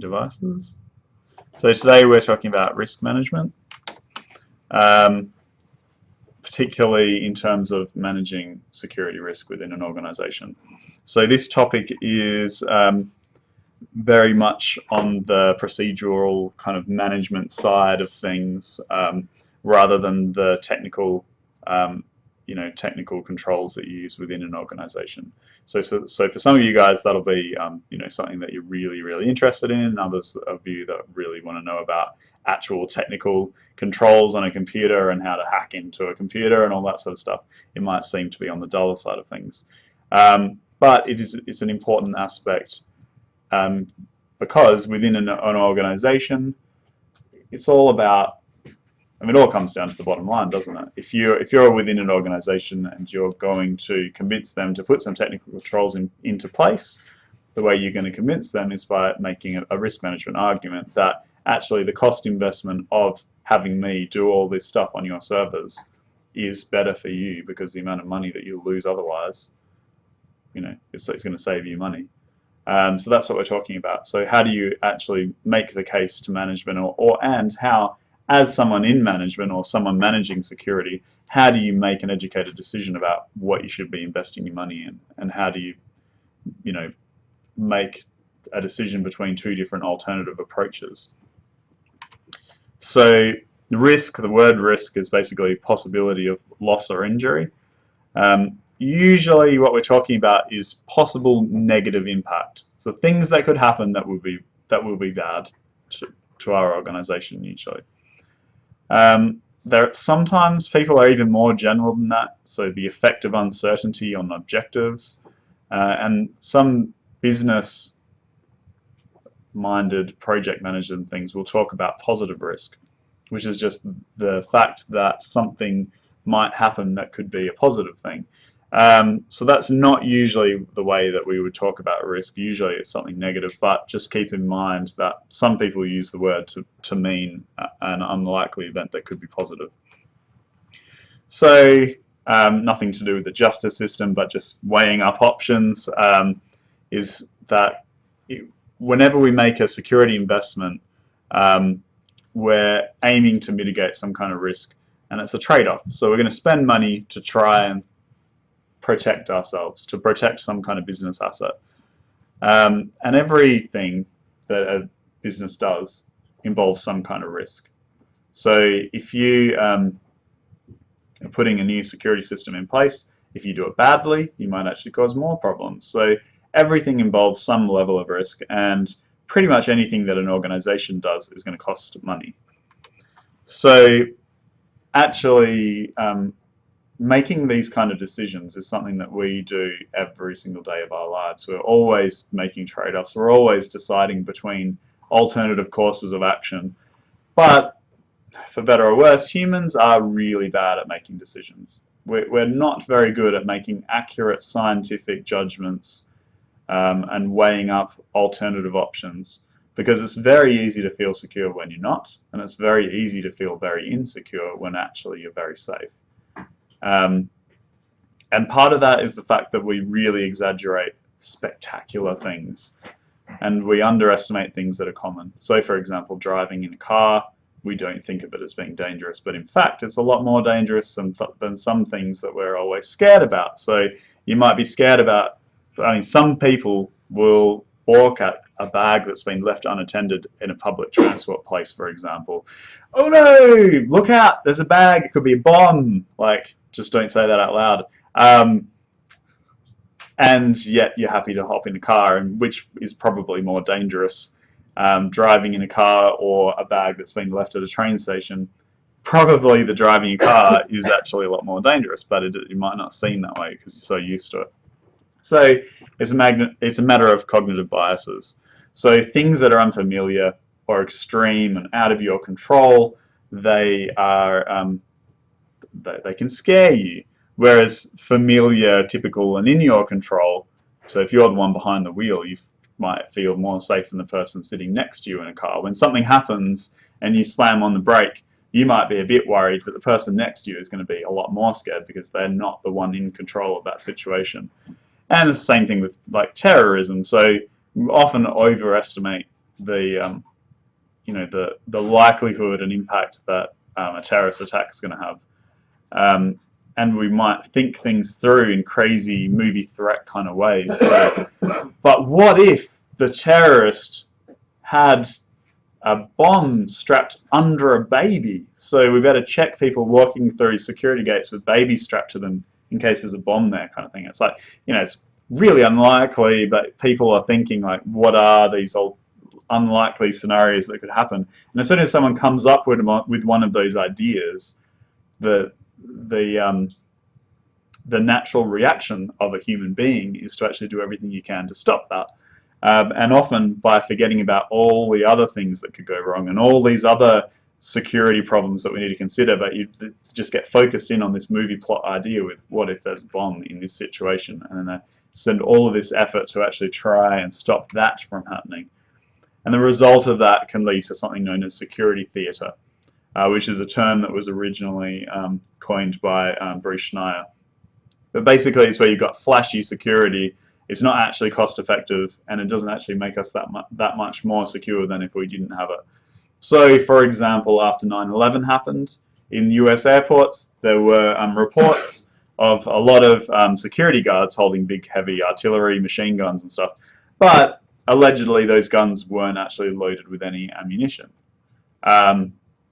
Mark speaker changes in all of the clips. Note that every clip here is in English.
Speaker 1: devices. So today we're talking about risk management, particularly in terms of managing security risk within an organization. So this topic is very much on the procedural kind of management side of things, rather than the technical, technical controls that you use within an organization. So for some of you guys, that'll be something that you're really interested in. Others of you that really want to know about actual technical controls on a computer and how to hack into a computer and all that sort of stuff, it might seem to be on the duller side of things. But it's an important aspect, because within an organization, it's all about, it all comes down to the bottom line, doesn't it? If you're within an organization and you're going to convince them to put some technical controls into place, the way you're going to convince them is by making a risk management argument that actually the cost investment of having me do all this stuff on your servers is better for you, because the amount of money that you'll lose otherwise, it's going to save you money. So that's what we're talking about. So how do you actually make the case to management, and how, as someone in management or someone managing security, how do you make an educated decision about what you should be investing your money in, and how do you, make a decision between two different alternative approaches? So the word risk is basically possibility of loss or injury. Usually what we're talking about is possible negative impact. So things that could happen that will be bad to our organization usually. Sometimes people are even more general than that. So the effect of uncertainty on objectives, and some business-minded project managers and things will talk about positive risk, which is just the fact that something might happen that could be a positive thing. So that's not usually the way that we would talk about risk. Usually it's something negative, but just keep in mind that some people use the word to mean an unlikely event that could be positive. So nothing to do with the justice system, but just weighing up options, is that whenever we make a security investment, we're aiming to mitigate some kind of risk, and it's a trade-off. So we're going to spend money to try and protect ourselves, to protect some kind of business asset. And everything that a business does involves some kind of risk. So if you are putting a new security system in place, if you do it badly, you might actually cause more problems. So everything involves some level of risk, and pretty much anything that an organization does is going to cost money. So actually, making these kind of decisions is something that we do every single day of our lives. We're always making trade-offs. We're always deciding between alternative courses of action. But for better or worse, humans are really bad at making decisions. We're not very good at making accurate scientific judgments and weighing up alternative options, because it's very easy to feel secure when you're not, and it's very easy to feel very insecure when actually you're very safe. And part of that is the fact that we really exaggerate spectacular things, and we underestimate things that are common. So for example, driving in a car, we don't think of it as being dangerous, but in fact it's a lot more dangerous than some things that we're always scared about. So you might be scared about, some people will balk at a bag that's been left unattended in a public transport place, for example. Oh no, look out, there's a bag, it could be a bomb. Just don't say that out loud. And yet you're happy to hop in a car, and which is probably more dangerous, driving in a car or a bag that's been left at a train station? Probably the driving a car is actually a lot more dangerous, but it might not seem that way because you're so used to it. So it's a matter of cognitive biases. So things that are unfamiliar or extreme and out of your control, they can scare you. Whereas familiar, typical, and in your control, so if you're the one behind the wheel, you might feel more safe than the person sitting next to you in a car. When something happens and you slam on the brake, you might be a bit worried, but the person next to you is going to be a lot more scared because they're not the one in control of that situation. And it's the same thing with terrorism. So we often overestimate the the likelihood and impact that a terrorist attack is going to have. And we might think things through in crazy movie threat kind of ways. So, but what if the terrorist had a bomb strapped under a baby? So we better check people walking through security gates with babies strapped to them in case there's a bomb there, kind of thing. It's like, it's really unlikely, but people are thinking like, what are these old unlikely scenarios that could happen? And as soon as someone comes up with one of those ideas, the natural reaction of a human being is to actually do everything you can to stop that. And often by forgetting about all the other things that could go wrong and all these other security problems that we need to consider, but you just get focused in on this movie plot idea with what if there's a bomb in this situation, and then spend all of this effort to actually try and stop that from happening. And the result of that can lead to something known as security theatre, which is a term that was originally coined by Bruce Schneier. But basically it's where you've got flashy security. It's not actually cost effective, and it doesn't actually make us that much more secure than if we didn't have it. So, for example, after 9/11 happened in US airports, there were reports of a lot of security guards holding big, heavy artillery, machine guns and stuff. But allegedly, those guns weren't actually loaded with any ammunition.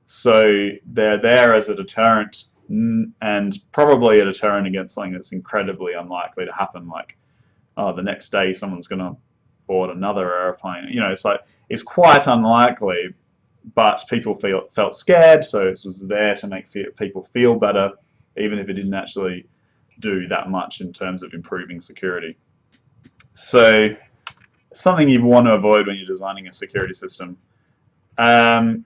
Speaker 1: So they're there as a deterrent, and probably a deterrent against something that's incredibly unlikely to happen, like, oh, the next day someone's going to board another airplane. It's quite unlikely, but people felt scared, so it was there to make people feel better, even if it didn't actually do that much in terms of improving security. So something you want to avoid when you're designing a security system. So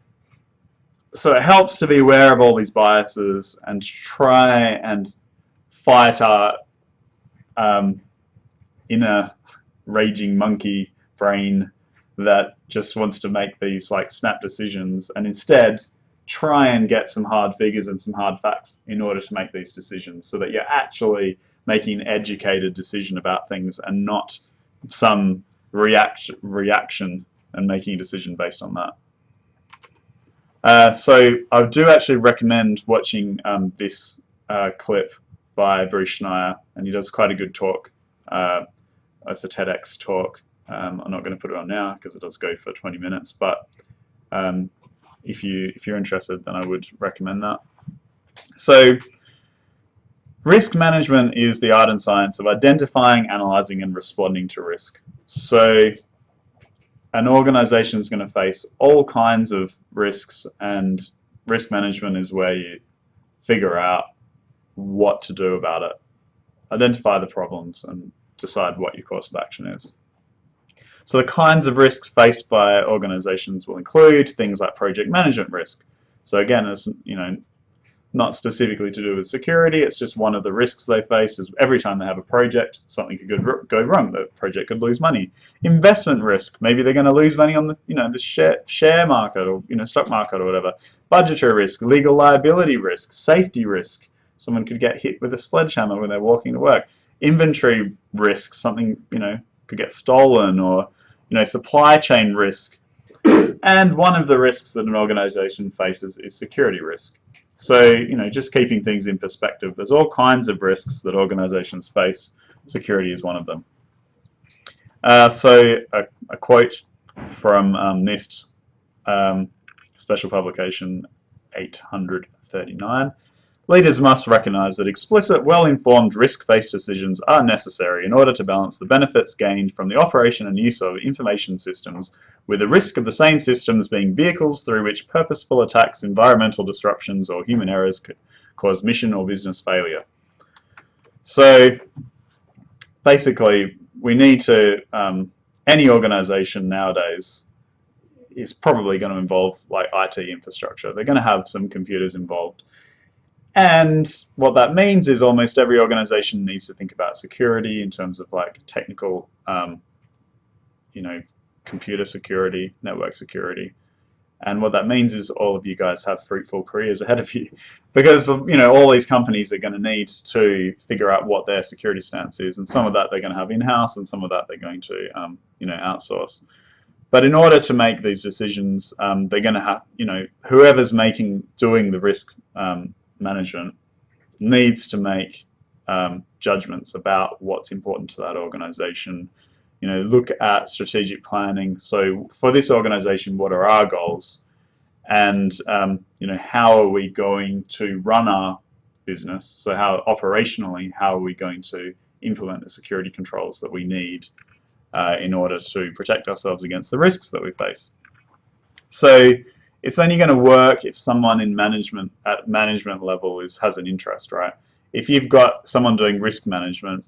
Speaker 1: it helps to be aware of all these biases and try and fight our inner raging monkey brain that just wants to make these like snap decisions, and instead try and get some hard figures and some hard facts in order to make these decisions, so that you're actually making an educated decision about things and not some reaction and making a decision based on that. So I do actually recommend watching this clip by Bruce Schneier, and he does quite a good talk. It's a TEDx talk. I'm not going to put it on now because it does go for 20 minutes, but if you're interested, then I would recommend that. So risk management is the art and science of identifying, analysing and responding to risk. So an organisation is going to face all kinds of risks, and risk management is where you figure out what to do about it, identify the problems and decide what your course of action is. So the kinds of risks faced by organizations will include things like project management risk. So again, it's not specifically to do with security, it's just one of the risks they face is every time they have a project, something could go wrong. The project could lose money. Investment risk, maybe they're going to lose money on the share market or stock market or whatever. Budgetary risk, legal liability risk, safety risk. Someone could get hit with a sledgehammer when they're walking to work. Inventory risk, something could get stolen, or supply chain risk. And one of the risks that an organization faces is security risk. So just keeping things in perspective, there's all kinds of risks that organizations face. Security is one of them. So a quote from NIST special publication 839. Leaders must recognise that explicit, well-informed, risk-based decisions are necessary in order to balance the benefits gained from the operation and use of information systems with the risk of the same systems being vehicles through which purposeful attacks, environmental disruptions or human errors could cause mission or business failure. So basically we need to, any organisation nowadays is probably going to involve like IT infrastructure. They're going to have some computers involved. And what that means is almost every organization needs to think about security in terms of like technical, computer security, network security. And what that means is all of you guys have fruitful careers ahead of you, because all these companies are going to need to figure out what their security stance is, and some of that they're going to have in-house, and some of that they're going to outsource. But in order to make these decisions, they're going to have, whoever's doing the risk management needs to make judgments about what's important to that organization. Look at strategic planning. So for this organization, what are our goals? And how are we going to run our business? So operationally, how are we going to implement the security controls that we need in order to protect ourselves against the risks that we face? So it's only going to work if someone in management at management level has an interest, right? If you've got someone doing risk management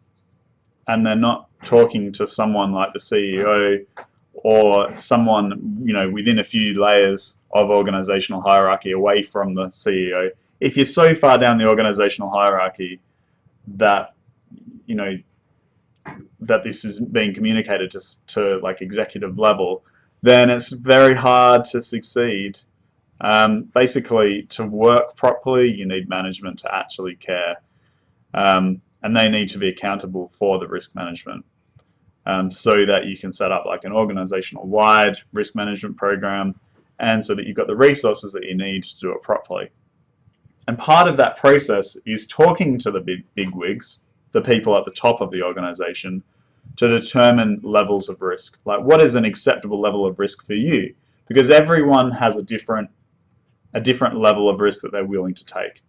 Speaker 1: and they're not talking to someone like the CEO or someone within a few layers of organizational hierarchy away from the CEO, if you're so far down the organizational hierarchy that that this is being communicated to like executive level, then it's very hard to succeed. Basically, to work properly, you need management to actually care, and they need to be accountable for the risk management, so that you can set up like an organizational wide risk management program, and so that you've got the resources that you need to do it properly. And part of that process is talking to the big wigs, the people at the top of the organization, to determine levels of risk. Like, what is an acceptable level of risk for you? Because everyone has a different level of risk that they're willing to take.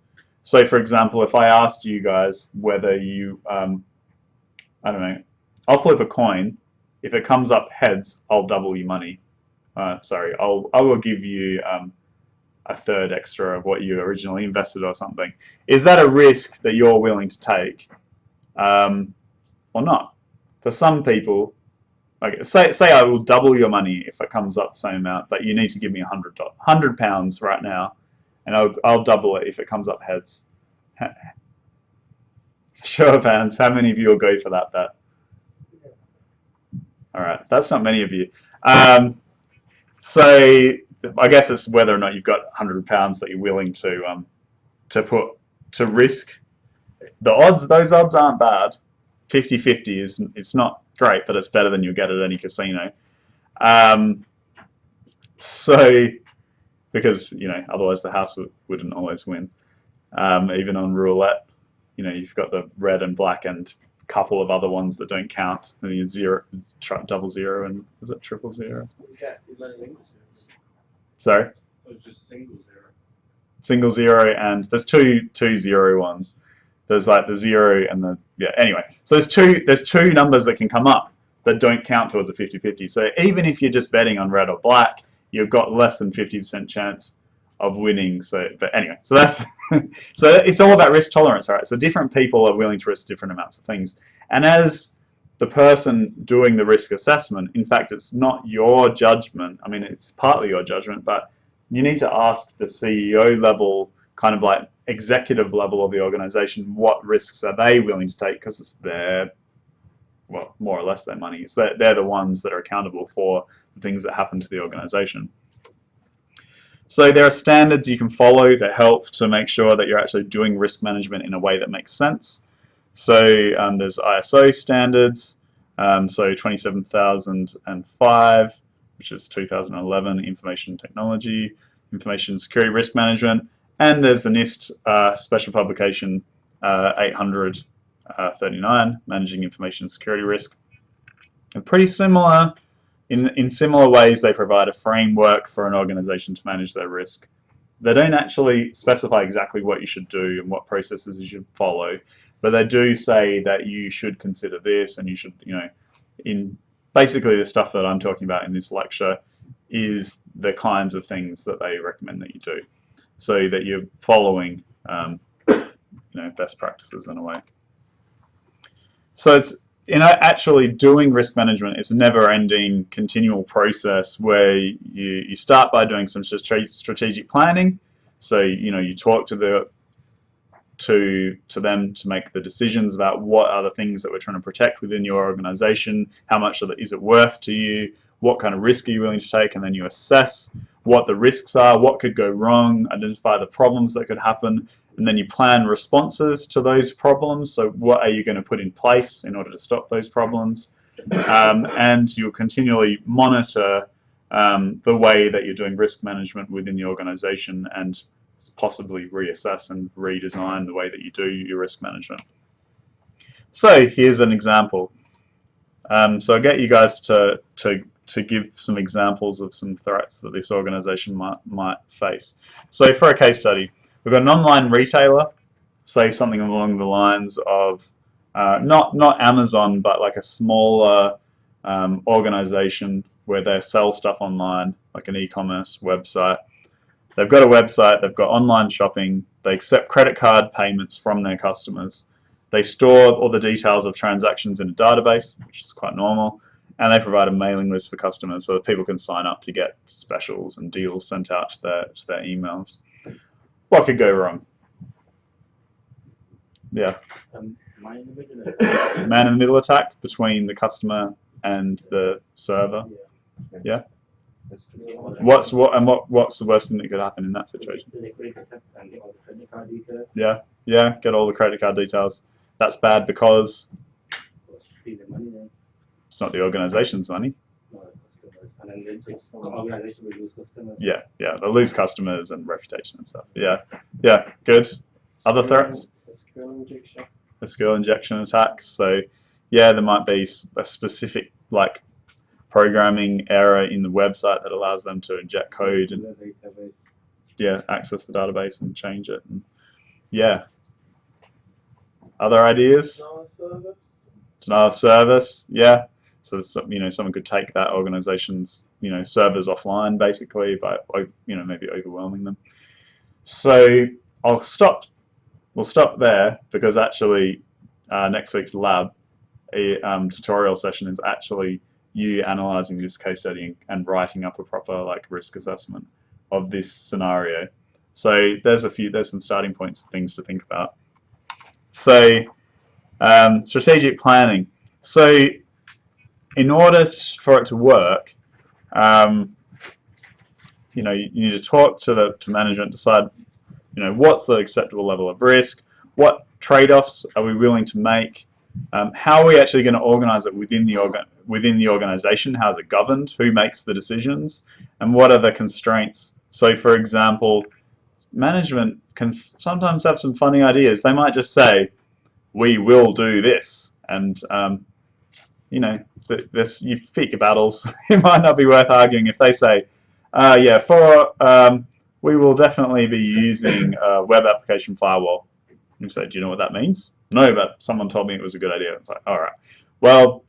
Speaker 1: So, for example, if I asked you guys whether you, I don't know, I'll flip a coin. If it comes up heads, I'll double your money. I will give you a third extra of what you originally invested or something. Is that a risk that you're willing to take, or not? For some people, like say I will double your money if it comes up the same amount, but you need to give me £100 right now, and I'll double it if it comes up heads. Show of hands, how many of you will go for that bet? All right, that's not many of you. So I guess it's whether or not you've got £100 that you're willing to put to risk. Those odds aren't bad. 50-50 it's not great, but it's better than you'll get at any casino. So because otherwise the house wouldn't always win. Even on roulette, you've got the red and black and a couple of other ones that don't count. And you zero, double zero, and is it triple zero?
Speaker 2: Yeah, single zeros.
Speaker 1: Sorry?
Speaker 2: So it's just single zero.
Speaker 1: Single zero, and there's two zero ones. There's like the zero and the, anyway. So there's two numbers that can come up that don't count towards a 50-50. So even if you're just betting on red or black, you've got less than 50% chance of winning. So, but anyway, so that's, so it's all about risk tolerance, right? So different people are willing to risk different amounts of things. And as the person doing the risk assessment, in fact, it's not your judgment. I mean, it's partly your judgment, but you need to ask the CEO level, kind of like executive level of the organization, what risks are they willing to take, because it's their, well, more or less their money. It's they're the ones that are accountable for the things that happen to the organization. So there are standards you can follow that help to make sure that you're actually doing risk management in a way that makes sense. So there's ISO standards, so 27005, which is 2011, information technology, information security risk management, and there's the NIST special publication 839, managing information security risk. And pretty similar, in similar ways, they provide a framework for an organization to manage their risk. They don't actually specify exactly what you should do and what processes you should follow, but they do say that you should consider this, and you should, in basically the stuff that I'm talking about in this lecture is the kinds of things that they recommend that you do, so that you're following, best practices in a way. So it's, actually doing risk management is a never-ending, continual process where you start by doing some strategic planning. So you talk to them to make the decisions about what are the things that we're trying to protect within your organization, how much is it worth to you, what kind of risk are you willing to take, and then you assess what the risks are, what could go wrong, identify the problems that could happen, and then you plan responses to those problems. So what are you going to put in place in order to stop those problems? And you'll continually monitor the way that you're doing risk management within the organization, and possibly reassess and redesign the way that you do your risk management. So here's an example. So I get you guys to give some examples of some threats that this organization might face. So for a case study, we've got an online retailer, say something along the lines of not Amazon, but like a smaller organization where they sell stuff online, like an e-commerce website. They've got a website, they've got online shopping, they accept credit card payments from their customers. They store all the details of transactions in a database, which is quite normal, and they provide a mailing list for customers so that people can sign up to get specials and deals sent out to their emails. What could go wrong? Yeah.
Speaker 2: Man in the middle attack.
Speaker 1: Man in the middle attack between the customer and the server. Yeah. What's the worst thing that could happen in that situation? Yeah. Get all the credit card details. That's bad because it's not the organization's money. Yeah, they'll lose customers and reputation and stuff. Yeah, good. Other threats? SQL injection attacks. So yeah, there might be a specific like programming error in the website that allows them to inject code and access the database and change it. And, yeah. Other ideas? Denial of service. Yeah. So someone could take that organization's servers offline basically by maybe overwhelming them. So we'll stop there because actually next week's lab tutorial session is actually you analysing this case study and writing up a proper risk assessment of this scenario. So there's some starting points of things to think about. So strategic planning. So in order for it to work, you need to talk to management, decide what's the acceptable level of risk, what trade-offs are we willing to make, how are we actually going to organise it within the organisation, how is it governed, who makes the decisions, and what are the constraints. So for example, management can sometimes have some funny ideas. They might just say, we will do this, and you pick your battles. It might not be worth arguing if they say, we will definitely be using a web application firewall. You say, do you know what that means? No, but someone told me it was a good idea. It's like, all right. Well,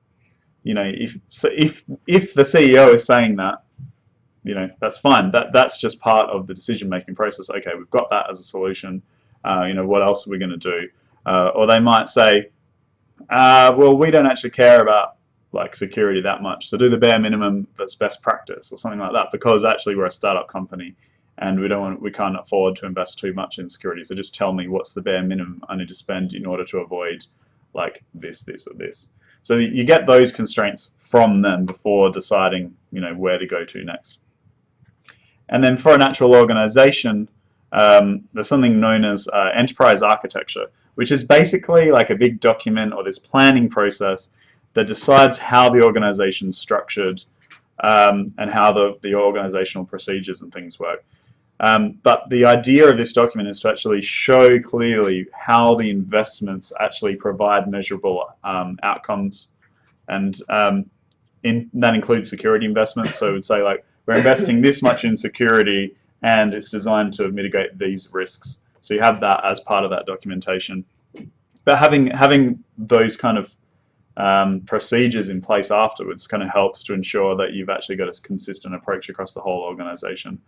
Speaker 1: if the CEO is saying that, that's fine. That's just part of the decision-making process. Okay, we've got that as a solution. What else are we going to do? Or they might say, well, we don't actually care about security that much, so do the bare minimum that's best practice or something like that, because actually we're a startup company and we can't afford to invest too much in security, so just tell me what's the bare minimum I need to spend in order to avoid this or this. So you get those constraints from them before deciding where to go to next. And then for an actual organization, there's something known as enterprise architecture, which is basically like a big document or this planning process that decides how the organization is structured and how the organizational procedures and things work. But the idea of this document is to actually show clearly how the investments actually provide measurable outcomes, and that includes security investments. So it would say we're investing this much in security and it's designed to mitigate these risks. So you have that as part of that documentation. But having those kind of procedures in place afterwards kind of helps to ensure that you've actually got a consistent approach across the whole organization.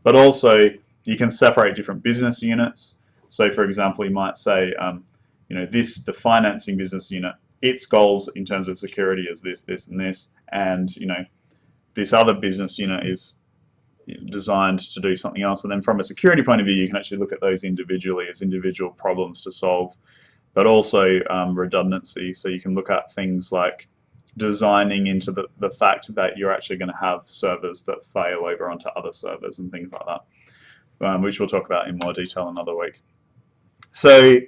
Speaker 1: But also you can separate different business units. So for example, you might say, the financing business unit, its goals in terms of security is this, this, and this, and this other business unit is designed to do something else. And then from a security point of view, you can actually look at those individually as individual problems to solve, but also redundancy. So you can look at things like designing into the fact that you're actually going to have servers that fail over onto other servers and things like that, which we'll talk about in more detail another week. So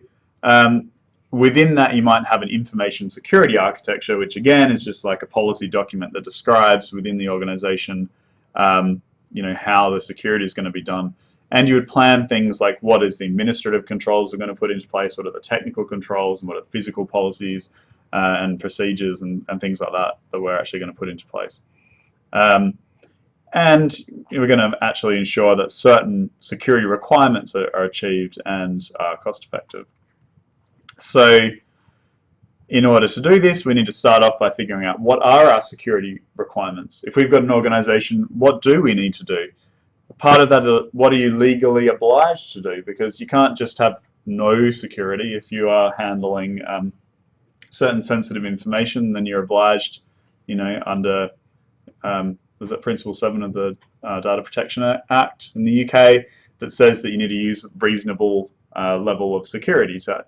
Speaker 1: within that, you might have an information security architecture, which again is just like a policy document that describes within the organization how the security is going to be done. And you would plan things like what is the administrative controls we're going to put into place, what are the technical controls, and what are the physical policies and procedures and things like that we're actually going to put into place. And we're going to actually ensure that certain security requirements are achieved and are cost effective. So in order to do this, we need to start off by figuring out what are our security requirements. If we've got an organization, what do we need to do? Part of that, what are you legally obliged to do? Because you can't just have no security. If you are handling certain sensitive information, then you're obliged, under was it Principle 7 of the Data Protection Act in the UK that says that you need to use reasonable level of security to,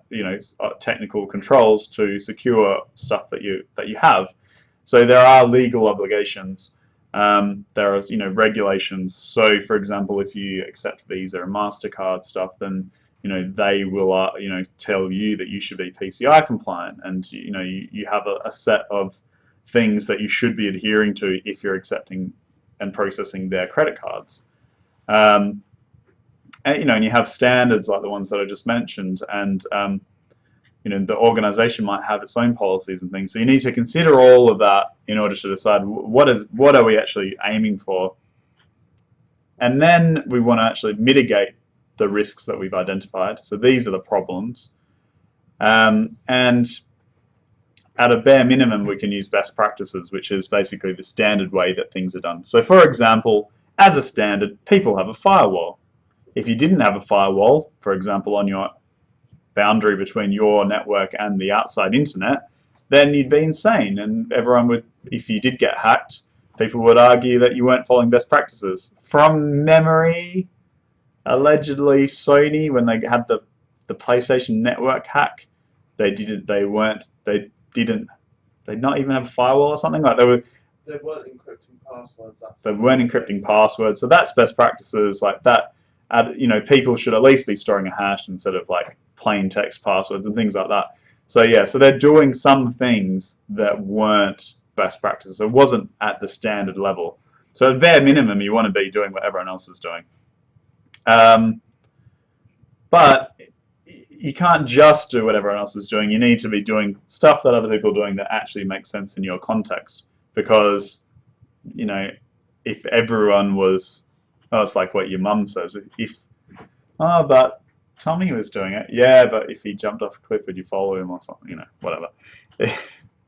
Speaker 1: technical controls to secure stuff that you have. So there are legal obligations. There are, regulations. So, for example, if you accept Visa and MasterCard stuff, then they will, tell you that you should be PCI compliant, and you have a set of things that you should be adhering to if you're accepting and processing their credit cards. And you have standards like the ones that I just mentioned, and the organization might have its own policies and things. So you need to consider all of that in order to decide what are we actually aiming for. And then we want to actually mitigate the risks that we've identified. So these are the problems. And at a bare minimum, we can use best practices, which is basically the standard way that things are done. So for example, as a standard, people have a firewall. If you didn't have a firewall, for example, on your boundary between your network and the outside internet, then you'd be insane. And everyone would, if you did get hacked, people would argue that you weren't following best practices. From memory, allegedly Sony, when they had the PlayStation Network hack, they not even have a firewall or something. Like
Speaker 3: they weren't encrypting passwords.
Speaker 1: They weren't encrypting passwords. So that's best practices like that. People should at least be storing a hash instead of like plain text passwords and things like that. So yeah, so they're doing some things that weren't best practices. It wasn't at the standard level. So at bare minimum, you want to be doing what everyone else is doing. But you can't just do what everyone else is doing. You need to be doing stuff that other people are doing that actually makes sense in your context. Because, if everyone was, it's like what your mum says. But Tommy was doing it. Yeah, but if he jumped off a cliff, would you follow him or something? Whatever.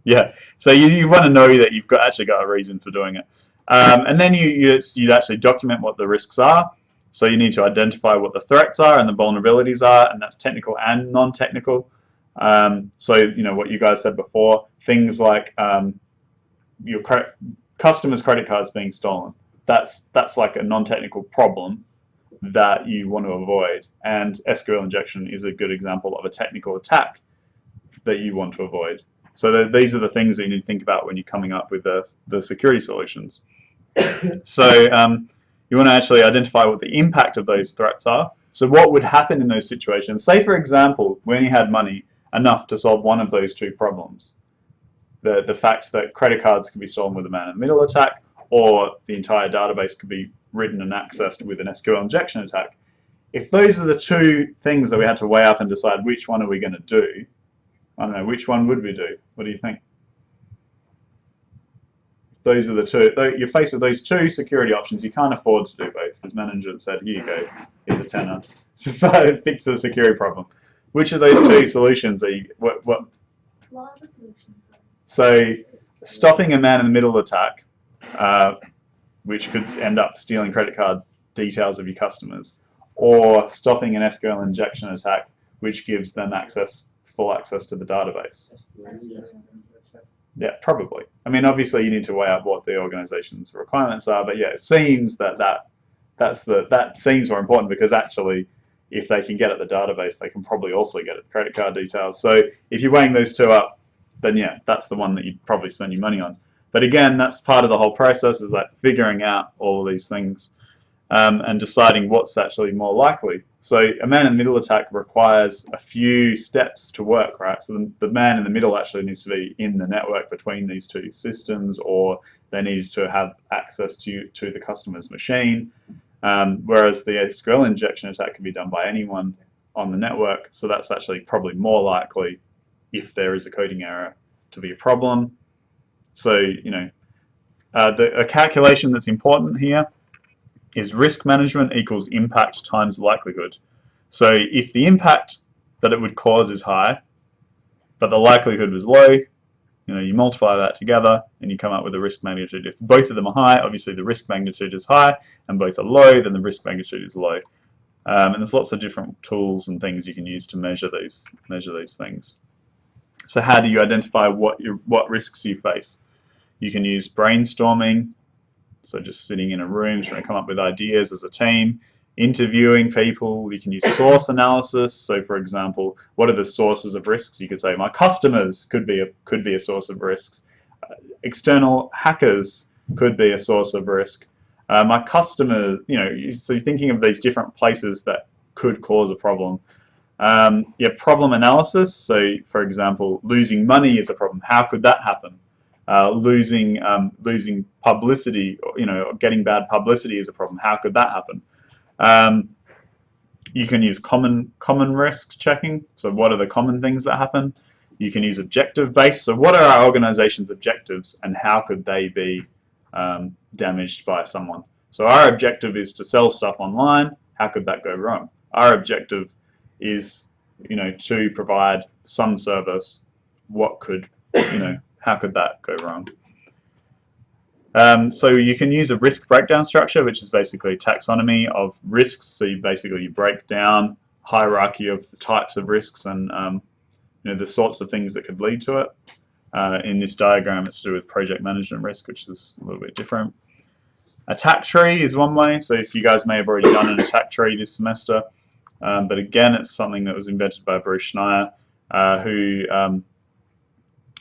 Speaker 1: Yeah. So you want to know that you've actually got a reason for doing it. And then you'd actually document what the risks are. So you need to identify what the threats are and the vulnerabilities are, and that's technical and non-technical. So what you guys said before, things like your customers' credit cards being stolen. That's like a non-technical problem that you want to avoid, and SQL injection is a good example of a technical attack that you want to avoid. So these are the things that you need to think about when you're coming up with the security solutions. So you want to actually identify what the impact of those threats are. So what would happen in those situations? Say, for example, when you had money enough to solve one of those two problems, the fact that credit cards can be stolen with a man-in-the-middle attack, or the entire database could be written and accessed with an SQL injection attack. If those are the two things that we had to weigh up and decide which one are we going to do, I don't know, which one would we do? What do you think? Those are the two. You're faced with those two security options. You can't afford to do both, because management said, here you go, here's a tenner. So fix the security problem. Which of those two solutions are you, what
Speaker 4: are the solutions?
Speaker 1: So stopping a man-in-the-middle attack, which could end up stealing credit card details of your customers, or stopping an SQL injection attack, which gives them full access to the database. Yeah, probably. I mean, obviously you need to weigh up what the organization's requirements are, but yeah, it seems that seems more important, because actually, if they can get at the database, they can probably also get at the credit card details. So if you're weighing those two up, then yeah, that's the one that you'd probably spend your money on. But again, that's part of the whole process, is like figuring out all of these things. and deciding what's actually more likely. So a man-in-the-middle attack requires a few steps to work, right? So the man in the middle actually needs to be in the network between these two systems, or they need to have access to the customer's machine, whereas the SQL injection attack can be done by anyone on the network. So that's actually probably more likely, if there is a coding error, to be a problem. So, a calculation that's important here is risk management equals impact times likelihood. So if the impact that it would cause is high, but the likelihood was low, you multiply that together and you come up with a risk magnitude. If both of them are high, obviously the risk magnitude is high, and both are low, then the risk magnitude is low. And there's lots of different tools and things you can use to measure these things. So how do you identify what risks you face? You can use brainstorming, so just sitting in a room trying to come up with ideas as a team, interviewing people. You can use source analysis. So for example, what are the sources of risks? You could say my customers could be a source of risks. External hackers could be a source of risk. My customer, so you're thinking of these different places that could cause a problem. Problem analysis. So for example, losing money is a problem. How could that happen? Losing publicity, getting bad publicity is a problem. How could that happen? You can use common risk checking. So what are the common things that happen? You can use objective based. So what are our organization's objectives, and how could they be damaged by someone? So our objective is to sell stuff online. How could that go wrong? Our objective is, to provide some service. What could, how could that go wrong? So you can use a risk breakdown structure, which is basically a taxonomy of risks. So you break down hierarchy of the types of risks and the sorts of things that could lead to it. In this diagram, it's to do with project management risk, which is a little bit different. Attack tree is one way. So if you guys may have already done an attack tree this semester, but again, it's something that was invented by Bruce Schneier, who,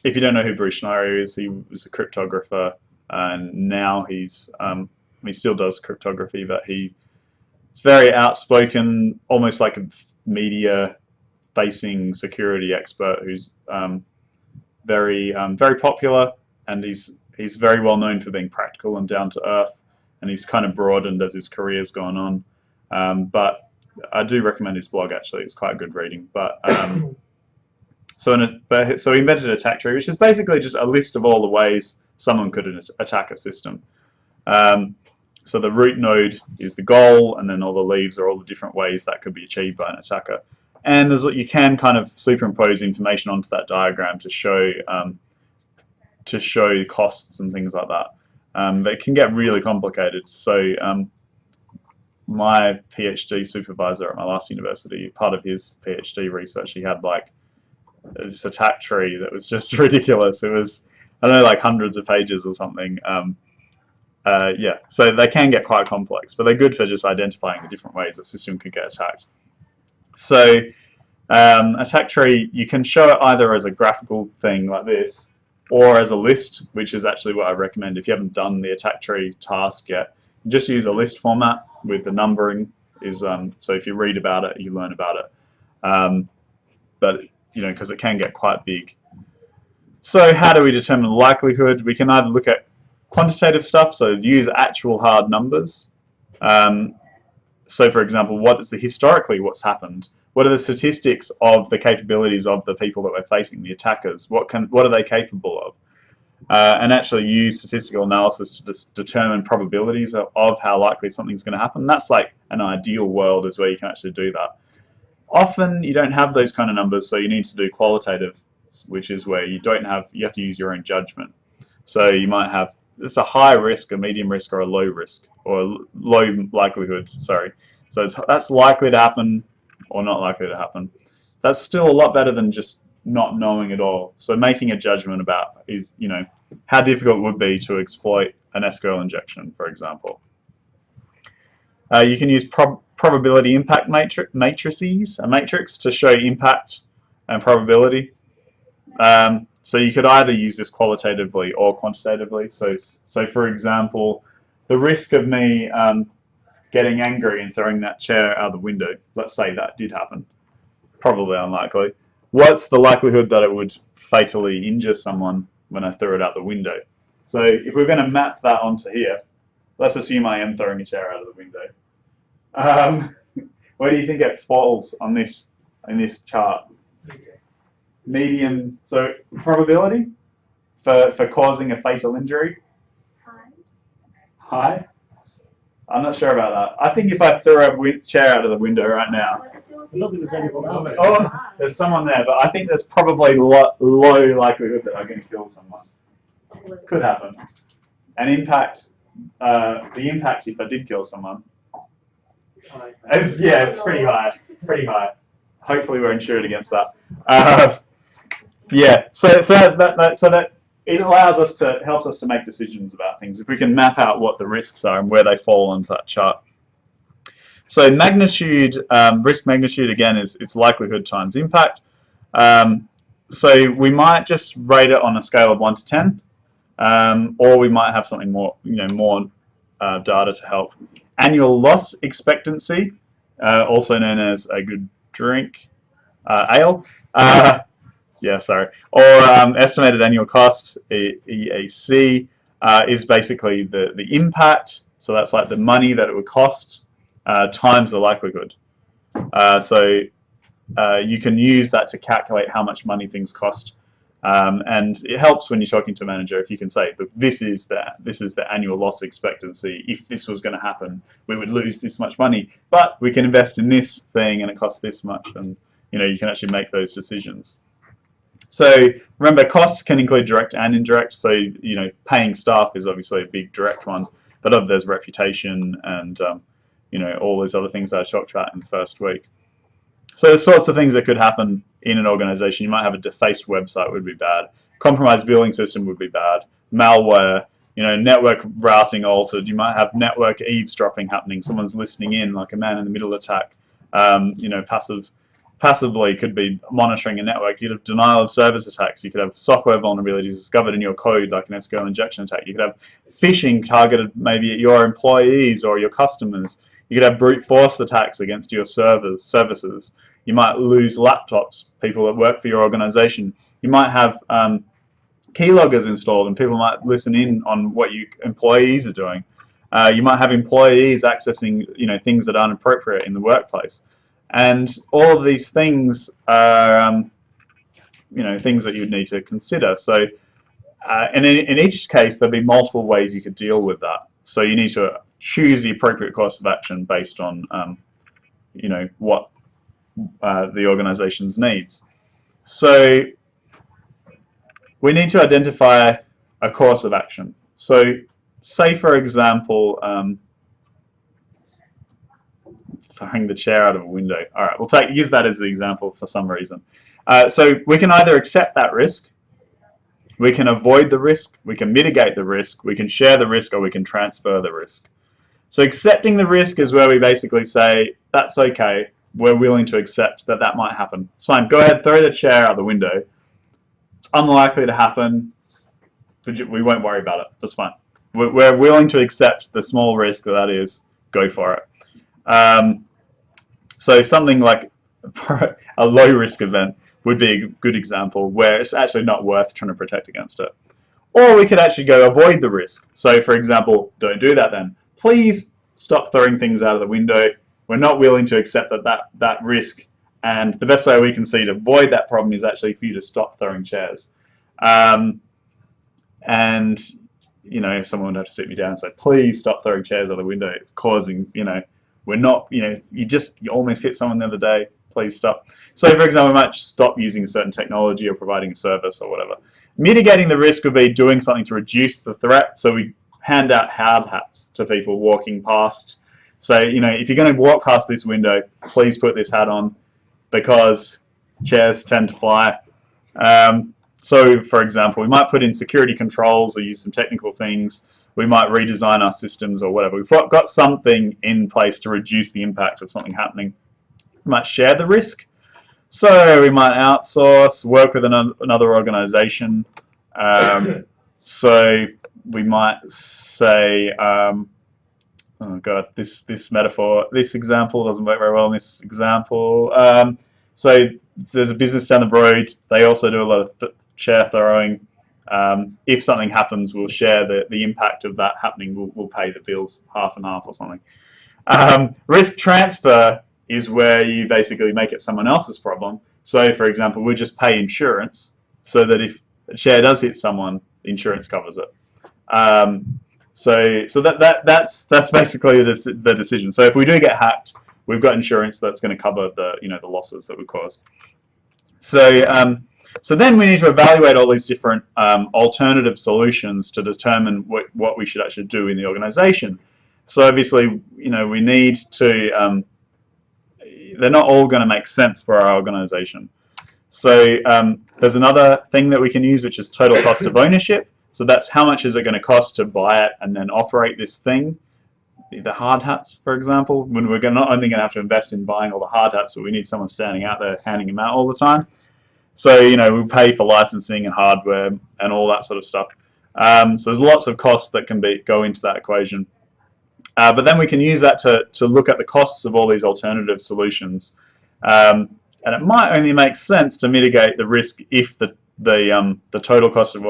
Speaker 1: if you don't know who Bruce Schneier is, he was a cryptographer, and now he still does cryptography, but he's very outspoken, almost like a media-facing security expert who's very popular, and he's very well known for being practical and down to earth, and he's kind of broadened as his career's gone on. But I do recommend his blog, actually. It's quite good reading. But so he invented attack tree, which is basically just a list of all the ways someone could attack a system. So the root node is the goal, and then all the leaves are all the different ways that could be achieved by an attacker. And you can kind of superimpose information onto that diagram to show costs and things like that. But it can get really complicated. So my PhD supervisor at my last university, part of his PhD research, he had like this attack tree that was just ridiculous. It was, I don't know, like hundreds of pages or something. So they can get quite complex, but they're good for just identifying the different ways a system could get attacked. So attack tree, you can show it either as a graphical thing like this, or as a list, which is actually what I recommend if you haven't done the attack tree task yet. Just use a list format with the numbering. So if you read about it, you learn about it. But because it can get quite big. So how do we determine the likelihood? We can either look at quantitative stuff, so use actual hard numbers. So for example, historically what's happened? What are the statistics of the capabilities of the people that we're facing, the attackers? What are they capable of? And actually use statistical analysis to determine probabilities of how likely something's going to happen. That's like an ideal world, is where you can actually do that. Often you don't have those kind of numbers, so you need to do qualitative, which is where you have to use your own judgment. So you might have, it's a high risk, a medium risk, or a low risk, or a low likelihood, sorry. So that's likely to happen or not likely to happen. That's still a lot better than just not knowing at all. So making a judgment about how difficult it would be to exploit an SQL injection, for example. You can use probability impact matrices, a matrix, to show impact and probability. So you could either use this qualitatively or quantitatively. So for example, the risk of me getting angry and throwing that chair out the window, let's say that did happen, probably unlikely, what's the likelihood that it would fatally injure someone when I threw it out the window? So if we're going to map that onto here, let's assume I am throwing a chair out of the window. Where do you think it falls on this in this chart? Medium. So probability for causing a fatal injury?
Speaker 4: High.
Speaker 1: High? I'm not sure about that. I think if I threw a chair out of the window right now, oh, there's someone there, but I think there's probably low likelihood that I'm going to kill someone. Could happen. And impact, the impact if I did kill someone, it's pretty high. It's pretty high. Hopefully we're insured against that. So that it allows us to, helps us to make decisions about things if we can map out what the risks are and where they fall onto that chart. So magnitude, risk magnitude again is its likelihood times impact. So we might just rate it on a scale of 1 to 10, or we might have something more, more data to help. Annual loss expectancy, also known as a good drink, ale. Or estimated annual cost, EAC, is basically the impact. So that's like the money that it would cost times the likelihood. So you can use that to calculate how much money things cost. And it helps when you're talking to a manager if you can say, look, this is the annual loss expectancy. If this was going to happen, we would lose this much money. But we can invest in this thing and it costs this much. And you can actually make those decisions. So remember, costs can include direct and indirect. So paying staff is obviously a big direct one, but there's reputation and all those other things that I talked about in the first week. So the sorts of things that could happen in an organization: you might have a defaced website would be bad, compromised billing system would be bad, malware, network routing altered. You might have eavesdropping happening. Someone's listening in, like a man in the middle attack. Passively could be monitoring a network. You could have denial of service attacks. You could have software vulnerabilities discovered in your code, like an SQL injection attack. You could have phishing targeted maybe at your employees or your customers. You could have brute force attacks against your services. You might lose laptops, people that work for your organization. You might have keyloggers installed and people might listen in on what your employees are doing. You might have employees accessing things that aren't appropriate in the workplace. And all of these things are, things that you'd need to consider. So, and in each case, there'll be multiple ways you could deal with that. So you need to choose the appropriate course of action based on, what the organization's needs. So we need to identify a course of action. So, say for example. Throwing the chair out of a window. All right, we'll use that as the example for some reason. So we can either accept that risk, we can avoid the risk, we can mitigate the risk, we can share the risk, or we can transfer the risk. So accepting the risk is where we basically say, that's okay, we're willing to accept that that might happen. It's fine, go ahead, throw the chair out the window. It's unlikely to happen, but we won't worry about it, that's fine. We're willing to accept the small risk that is, go for it. So something like a low-risk event would be a good example where it's actually not worth trying to protect against it. Or we could actually go avoid the risk. So, for example, don't do that then. Please stop throwing things out of the window. We're not willing to accept that risk. And the best way we can see to avoid that problem is actually for you to stop throwing chairs. And, someone would have to sit me down and say, please stop throwing chairs out the window. It's causing, we're not, you almost hit someone the other day, please stop. So for example, we might stop using a certain technology or providing a service or whatever. Mitigating the risk would be doing something to reduce the threat. So we hand out hard hats to people walking past. So, if you're going to walk past this window, please put this hat on because chairs tend to fly. So for example, we might put in security controls or use some technical things. We might redesign our systems or whatever. We've got something in place to reduce the impact of something happening. We might share the risk. So we might outsource, work with another organization. So we might say, oh god, this metaphor, this example doesn't work very well in this example. So there's a business down the road. They also do a lot of share throwing. If something happens, we'll share the impact of that happening. We'll pay the bills half and half or something. Risk transfer is where you basically make it someone else's problem. So, for example, we just pay insurance so that if a share does hit someone, insurance covers it. So that's basically the decision. So if we do get hacked, we've got insurance that's going to cover the losses that we cause. So then we need to evaluate all these different alternative solutions to determine what we should actually do in the organization. So obviously, we need to. They're not all going to make sense for our organization. So there's another thing that we can use, which is total cost of ownership. So that's how much is it going to cost to buy it and then operate this thing. The hard hats, for example, when we're not only going to have to invest in buying all the hard hats, but we need someone standing out there handing them out all the time. So, we pay for licensing and hardware and all that sort of stuff. So there's lots of costs that can go into that equation. But then we can use that to look at the costs of all these alternative solutions. And it might only make sense to mitigate the risk if the total cost of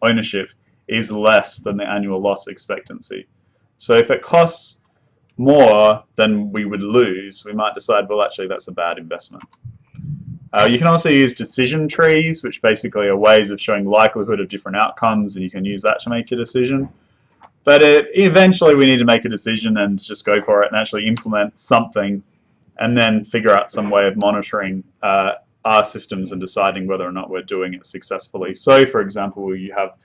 Speaker 1: ownership is less than the annual loss expectancy. So if it costs more than we would lose, we might decide, well, actually, that's a bad investment. You can also use decision trees, which basically are ways of showing likelihood of different outcomes, and you can use that to make your decision. But eventually we need to make a decision and just go for it and actually implement something and then figure out some way of monitoring our systems and deciding whether or not we're doing it successfully. So, for example, you have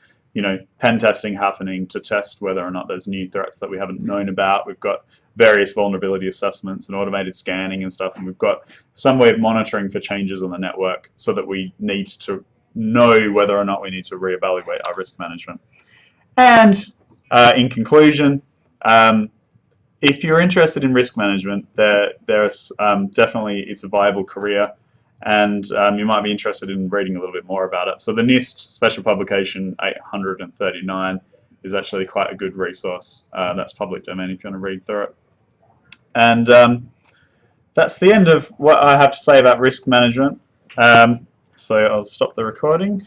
Speaker 1: pen testing happening to test whether or not there's new threats that we haven't known about. We've got various vulnerability assessments and automated scanning and stuff, and we've got some way of monitoring for changes on the network so that we need to know whether or not we need to reevaluate our risk management. And in conclusion, if you're interested in risk management, there's definitely, it's a viable career, and you might be interested in reading a little bit more about it. So the NIST Special Publication 839 is actually quite a good resource. That's public domain if you want to read through it. And that's the end of what I have to say about risk management. So I'll stop the recording.